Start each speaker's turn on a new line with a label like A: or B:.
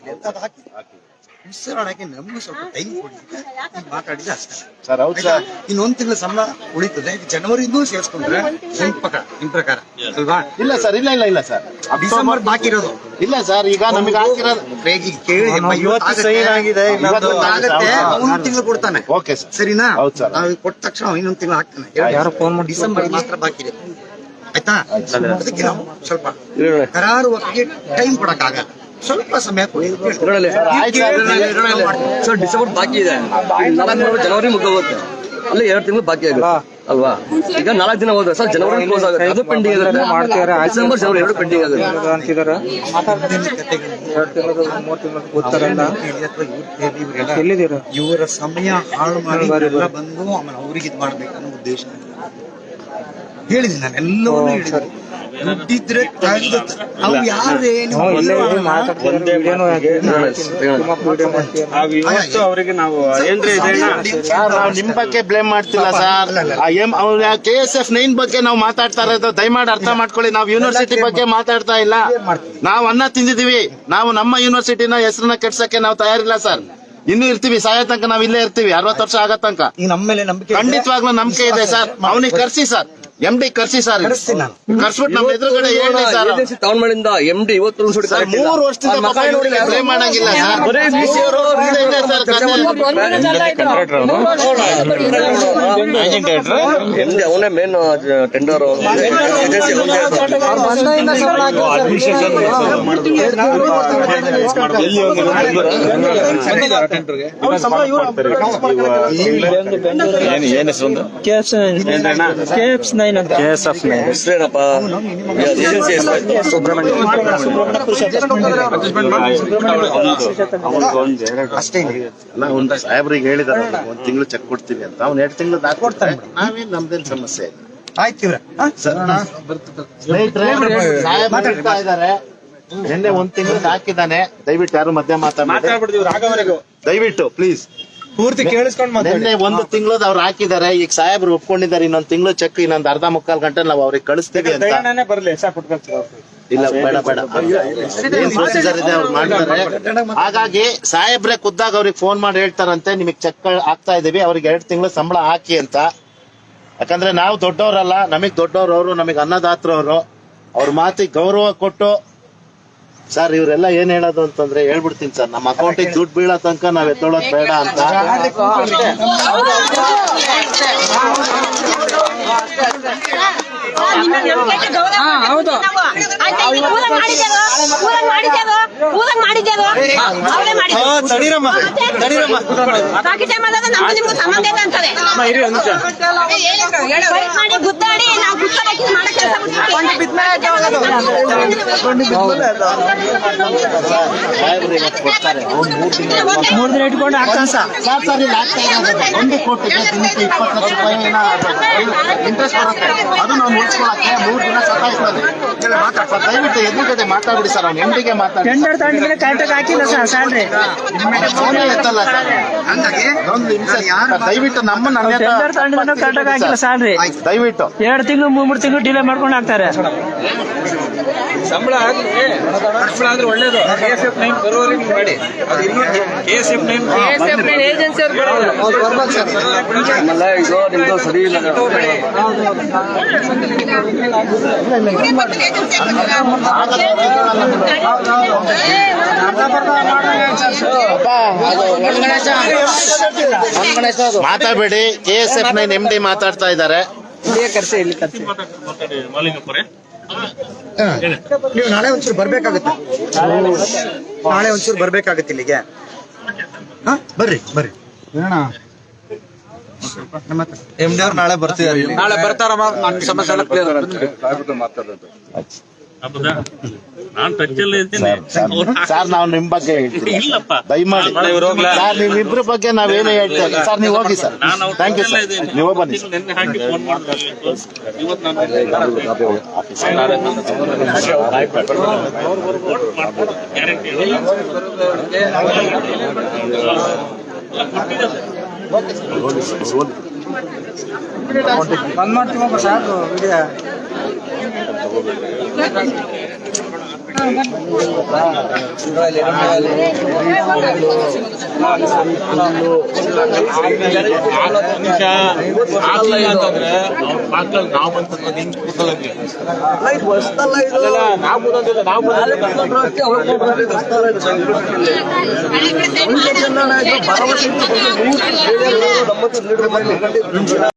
A: ಹಾಕ್ಲಿ ಅಂತ ಅದು ಹಾಕಿ ಉಸಿರಾಡಕ್ಕೆ ನಮಗೂ ಸ್ವಲ್ಪ ಟೈಮ್ ಕೊಡಿ ಮಾತಾಡಿದ್ರೆ ಅಷ್ಟೇ
B: ಸರ್. ಹೌದು ಸರ್.
A: ಇನ್ನೊಂದ್ ತಿಂಗಳ ಸಂಬಳ ಉಳಿತದೆ. ಜನವರಿಗೂ ಸೇರಿಸ್ಕೊಂಡ್ರೆ ನಿಮ್ ಪ್ರಕಾರ ಅಲ್ವಾ?
B: ಇಲ್ಲ ಸರ್, ಇಲ್ಲ ಸರ್,
A: ಡಿಸೆಂಬರ್ ಬಾಕಿ ಇರೋದು
B: ಇಲ್ಲ ಸರ್. ಈಗ ನಮಗೆ ಹಾಕಿರೋದು
A: ಒಂದ್ ತಿಂಗಳು ಕೊಡ್ತಾನೆ.
B: ಓಕೆ ಸರ್,
A: ಸರಿನಾ?
B: ಹೌದು ಸರ್.
A: ನಾವು ಕೊಟ್ಟ ತಕ್ಷಣ ಇನ್ನೊಂದ್ ತಿಂಗಳು ಹಾಕ್ತಾನೆ. ಡಿಸೆಂಬರ್ ಮಾತ್ರ ಬಾಕಿ ಇದೆ, ಆಯ್ತಾ? ಅದಕ್ಕೆ ನಾವು ಸ್ವಲ್ಪ ಕರಾರುವಾಗಿ ಟೈಮ್ ಕೊಡಕ್ಕಾಗಲ್ಲ, ಸ್ವಲ್ಪ ಸಮಯ ಕೊಡಿ.
C: ಸರ್ ಡಿಸೆಂಬರ್ ಬಾಕಿ ಇದೆ, ಜನವರಿ ಮುಗ್ದೋಗುತ್ತೆ, ಅಲ್ಲಿ 2 ತಿಂಗಳು ಬಾಕಿ ಆಗುತ್ತೆ ಅಲ್ವಾ? ಈಗ 4 ದಿನ ಹೋದ್ರೆ ಸರ್ ಜನವರಿ ಕ್ಲೋಸ್ ಆಗುತ್ತೆ, ಅದು ಪೆಂಡಿಂಗ್ ಆಗುತ್ತೆ. ಡಿಸೆಂಬರ್ ಜನವರಿ 2 ಪೆಂಡಿಂಗ್ ಆಗುತ್ತೆ.
A: ಇವರ ಸಮಯ ಹಾಳು ಮಾಡಿ ಬಂದು ಆಮೇಲೆ ಅವ್ರಿಗೆ ಇದು ಮಾಡ್ಬೇಕನ್ನೋ ಉದ್ದೇಶ ಹೇಳಿದ್ದೀನಿ ನಾನು. ಎಲ್ಲವನ್ನೂ ಹೇಳಿದ್ದೀನಿ. ದುಡ್ಡಿದ್ರೆ ನಾವು ಯಾರೇನು
B: ನಾವು ನಿಮ್ ಬಗ್ಗೆ ಬ್ಲೇಮ್ ಮಾಡ್ತಿಲ್ಲ ಸರ್. KSF 9 ಬಗ್ಗೆ ನಾವು ಮಾತಾಡ್ತಾ ಇರೋದು ದಯಮಾಡಿ ಅರ್ಥ ಮಾಡ್ಕೊಳ್ಳಿ. ನಾವು ಯೂನಿವರ್ಸಿಟಿ ಬಗ್ಗೆ ಮಾತಾಡ್ತಾ ಇಲ್ಲ. ನಾವು ಅನ್ನ ತಿಂದಿದೀವಿ. ನಾವು ನಮ್ಮ ಯೂನಿವರ್ಸಿಟಿನ ಹೆಸರನ್ನ ಕೆಡ್ಸಕ್ಕೆ ನಾವು ತಯಾರಿಲ್ಲ ಸರ್. ಇನ್ನೂ ಇರ್ತೀವಿ, ಸಾಯೋ ತನಕ ನಾವ್ ಇಲ್ಲೇ ಇರ್ತೀವಿ. 60 ವರ್ಷ ಆಗೋ ತನಕ
A: ನಮ್ಮ ಮೇಲೆ ನಂಬಿಕೆ
B: ಖಂಡಿತವಾಗ್ಲೂ ನಂಬಿಕೆ ಇದೆ ಸರ್. ಅವನಿಗೆ ಕರ್ಸಿ ಸರ್, MD ಕರ್ಸಿ ಸರ್. ಕರ್ಸ್ಬಿಟ್ಟು ನಮ್ಮ ಎದುರುಗಡೆ ಹೇಳಿ ಸರ್.
C: ಟೌನ್ಗಳಿಂದ MD ಇವತ್ತು
B: 3 ವರ್ಷದಿಂದ ಬ್ಲೇಮ್ ಮಾಡಂಗಿಲ್ಲ ಸರ್.
C: ಅವನೇ ಮೇನ್ ಟೆಂಡರ್.
B: ಸಾಹೇಬ್ರಿಗೆ ಹೇಳಿದಾರೆ 1 ತಿಂಗಳು ಚೆಕ್ ಕೊಡ್ತೀವಿ ಅಂತ. ಅವ್ನು 2 ತಿಂಗಳು ಕೊಡ್ತಾನೆ. ನಾವೇನ್ ನಮ್ದೇನ್ ಸಮಸ್ಯೆ ಇಲ್ಲ.
A: ಆಯ್ತು.
B: ಇದ್ದಾರೆ ನಿನ್ನೆ 1 ತಿಂಗಳು ಹಾಕಿದ್ದಾನೆ. ದಯವಿಟ್ಟು ಯಾರು ಮಧ್ಯ ಮಾತಾಡ್ಬಿಡ್ತೀವಿ, ದಯವಿಟ್ಟು ಪ್ಲೀಸ್
A: ಪೂರ್ತಿ ಕೇಳಿಸ್ಕೊಂಡು
B: ನಿನ್ನೆ 1 ತಿಂಗಳು ಅವ್ರು ಹಾಕಿದ್ದಾರೆ. ಈಗ ಸಾಹೇಬ್ರು ಒಪ್ಕೊಂಡಿದ್ದಾರೆ ಇನ್ನೊಂದು ತಿಂಗಳು ಚೆಕ್, ಇನ್ನೊಂದು ಅರ್ಧ ಮುಕ್ಕಾಲ್ ಗಂಟೆ ನಾವು ಅವ್ರಿಗೆ ಕಳಿಸ್ತೀವಿ ಅಂತ. ಇಲ್ಲ ಬೇಡ ಏನ್ ಪ್ರೊಸೀಜರ್ ಇದೆ ಅವ್ರು ಮಾಡ್ತಾರೆ. ಹಾಗಾಗಿ ಸಾಹೇಬ್ರೆ ಖುದ್ದಾಗ ಅವ್ರಿಗೆ ಫೋನ್ ಮಾಡಿ ಹೇಳ್ತಾರಂತೆ, ನಿಮಗ್ ಚೆಕ್ ಹಾಕ್ತಾ ಇದೀವಿ, ಅವ್ರಿಗೆ 2 ತಿಂಗಳು ಸಂಬಳ ಹಾಕಿ ಅಂತ. ಯಾಕಂದ್ರೆ ನಾವು ದೊಡ್ಡವರಲ್ಲ, ನಮಗ್ ದೊಡ್ಡವ್ರು ಅವರು, ನಮಗ್ ಅನ್ನದಾತ್ರವ್ರು. ಅವ್ರ ಮಾತಿಗೆ ಗೌರವ ಕೊಟ್ಟು ಸರ್ ಇವರೆಲ್ಲ ಏನ್ ಹೇಳೋದು ಅಂತಂದ್ರೆ ಹೇಳ್ಬಿಡ್ತೀನಿ ಸರ್, ನಮ್ಮ ಅಕೌಂಟಿಗೆ ದುಡ್ಡು ಬೀಳೋ ತನಕ ನಾವ್ ಎತ್ತೋಳೋದ್ ಬೇಡ ಅಂತ. ಕೊಡ್ತಾರೆ 3 ದಿನ ಇಟ್ಕೊಂಡು ಆಗ್ತಾನೆ ಸರ್. 1 ಕೋಟಿಗೆ ದಿನಕ್ಕೆ 20 ಲಕ್ಷ ರೂಪಾಯಿ ಇಂಟ್ರೆಸ್ಟ್ ಬರುತ್ತೆ. ಅದು ನಾವು ಮುಗಿಸ್ಕೊಳಕ್ಕೆ 3 ದಿನ ಸತಾಯಿಸ್ತಾರೆ. ದಯವಿಟ್ಟು ಎದುರುಗಡೆ ಮಾತಾಡ್ಬಿಡಿ ಸರ್. ಅವ್ನು MD ಗೆ ಮಾತಾಡಿ. ಎತ್ತಲ್ಲ ಸರ್. ದಯವಿಟ್ಟು ನಮ್ಮ ದಯವಿಟ್ಟು
D: 2 ತಿಂಗಳು 3 ತಿಂಗಳು ಡಿಲೇ ಮಾಡ್ಕೊಂಡು ಹಾಕ್ತಾರೆ.
E: ಸಂಬಳ ಆದ್ರೆ ಒಳ್ಳೇದು. KSF 9 ಬರೋವರೆಗೆ ಮಾಡಿ. KSF 9
C: ಏಜೆನ್ಸಿ ನಿಮ್ದು ಸರಿ ಇಲ್ಲ.
B: ಮಾತಾಡಬೇಡಿ. KSF 9 MD ಮಾತಾಡ್ತಾ ಇದ್ದಾರೆ.
A: ನೀವು ನಾಳೆ ಒಂಚೂರು ಬರ್ಬೇಕಾಗುತ್ತೆ. ನಾಳೆ ಒಂಚೂರು ಬರ್ಬೇಕಾಗುತ್ತೆ ಇಲ್ಲಿಗೆ. ಬರ್ರಿ MD ಅವ್ರು ನಾಳೆ ಬರ್ತಿದ್ದಾರೆ.
E: ನಾಳೆ ಬರ್ತಾರಮ್ಮ. ಸಮಸ್ಯೆ ಎಲ್ಲ ಕ್ಲಿಯರ್
B: ಮಾತಾಡೋದು ಸರ್. ನಾವು ನಿಮ್ ಬಗ್ಗೆ ಹೇಳ್ತೀವಿ, ದಯಮಾಡಿ ಸರ್. ನೀವಿಬ್ರ ಬಗ್ಗೆ ನಾವೇನು ಹೇಳ್ತೇವೆ ಸರ್. ನೀವು ಹೋಗಿ ಸರ್. Thank you sir. ನೀವು ಬನ್ನಿ
D: ಬಂದ್ ಮಾಡ್ತೀವಪ್ಪ ಸಾಕು ವಿಡಿಯೋ.
C: ಭರವಸೆ